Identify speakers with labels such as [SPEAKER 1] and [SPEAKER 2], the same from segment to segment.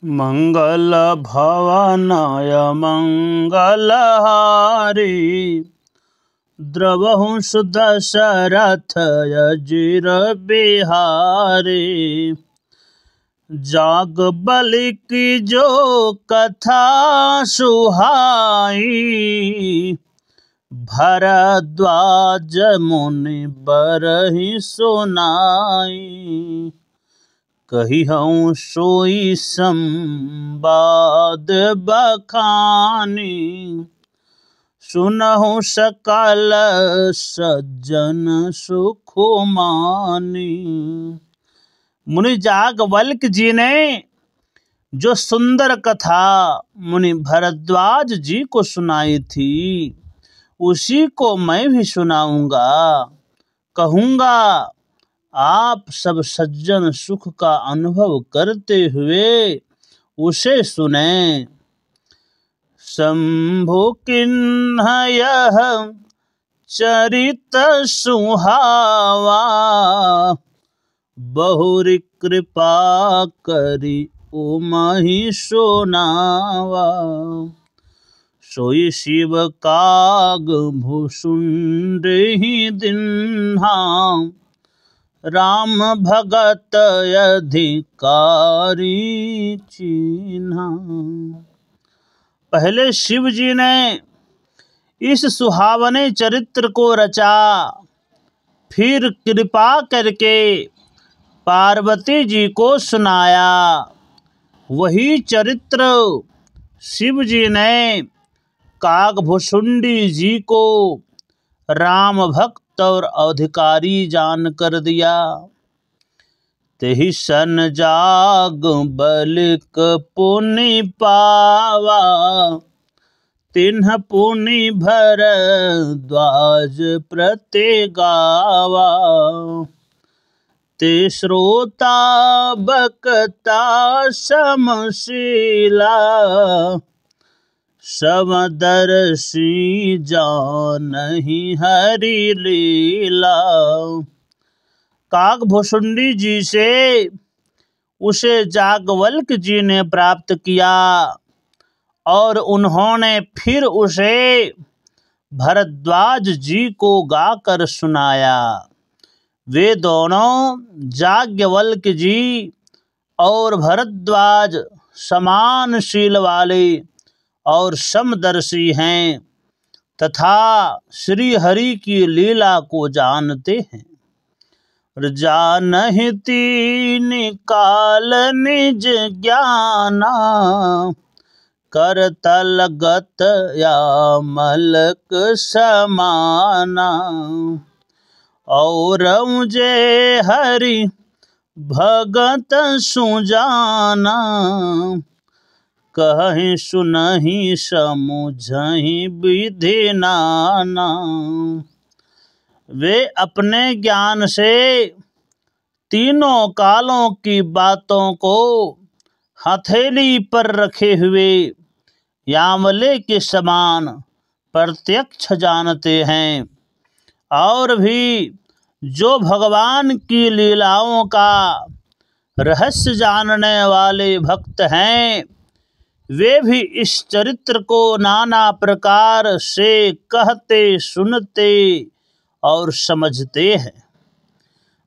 [SPEAKER 1] मंगल भवनाय मंगलहारी द्रवहुंस दशरथ अजिर बिहारी। जाग बलि की जो कथा सुहाई भरद्वाज मुनि बरहि सुनाई। कहिहउँ सोई संवाद बखानी सुनहु सकल सज्जन सुख मानी। मुनि जागवल्क्य जी ने जो सुंदर कथा मुनि भरद्वाज जी को सुनाई थी उसी को मैं भी सुनाऊंगा। कहूंगा आप सब सज्जन सुख का अनुभव करते हुए उसे सुने। शंभु किन्ह यह चरित सुहावा बहुरी कृपा करी उमहि सुनावा। सोई शिव काग भुसुंडहि दिन्हा राम भगत अधिकारी चिन्हा। पहले शिव जी ने इस सुहावने चरित्र को रचा, फिर कृपा करके पार्वती जी को सुनाया। वही चरित्र शिव जी ने कागभुसुंडी जी को राम भक्त और अधिकारी जान कर दिया। तेहि सन जाग बलिक पुनि पावा तिन्ह पुनि भरद्वाज प्रति गावा। ते श्रोता बकता समशीला समदर्शी जानहि हरि लीला। कागभुसुंडी जी से उसे जागवल्क्य जी ने प्राप्त किया और उन्होंने फिर उसे भरद्वाज जी को गाकर सुनाया। वे दोनों याज्ञवल्क्य जी और भरद्वाज समान शील वाले और समदर्शी हैं तथा श्री हरि की लीला को जानते हैं। जानहि तीन काल निज ज्ञाना करतल गत या मलक समाना। और जे हरि भगत सुजाना कहि सुनहि समुझहि विधि नाना। वे अपने ज्ञान से तीनों कालों की बातों को हथेली पर रखे हुए यामले के समान प्रत्यक्ष जानते हैं। और भी जो भगवान की लीलाओं का रहस्य जानने वाले भक्त हैं वे भी इस चरित्र को नाना प्रकार से कहते सुनते और समझते हैं।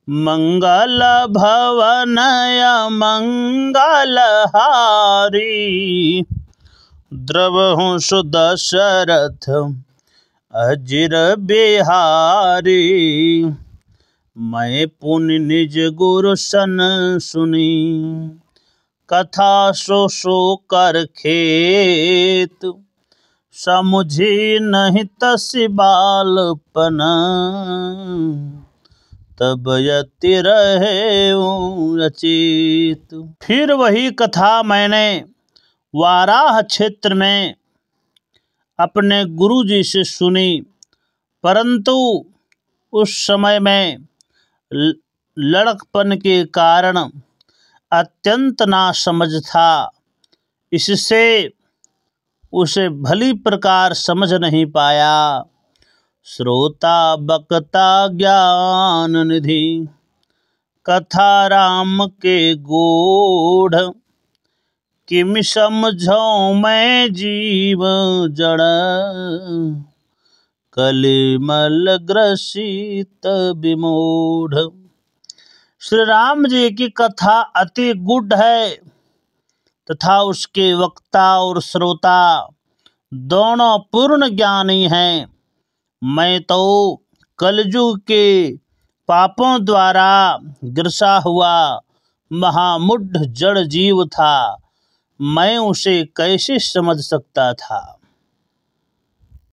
[SPEAKER 1] मंगल भवनय मंगलहारी द्रवहुंस दशरथ अजिर बिहारी। मैं पुनि निज गुरु सन सुनी कथा सो कर खेत। समुझी नहीं तसि बालपन तब यति रहे अचेत। फिर वही कथा मैंने वाराह क्षेत्र में अपने गुरु जी से सुनी, परंतु उस समय में लड़कपन के कारण अत्यंत नासमझ था, इससे उसे भली प्रकार समझ नहीं पाया। श्रोता बक्ता ज्ञान निधि कथा राम के गूढ़ किम समझो मैं जीव जड़, कलिमल ग्रसित विमूढ़। श्री राम जी की कथा अति गुढ़ है तथा उसके वक्ता और श्रोता दोनों पूर्ण ज्ञानी हैं। मैं तो कलयुग के पापों द्वारा ग्रसा हुआ महामूढ़ जड़ जीव था, मैं उसे कैसे समझ सकता था।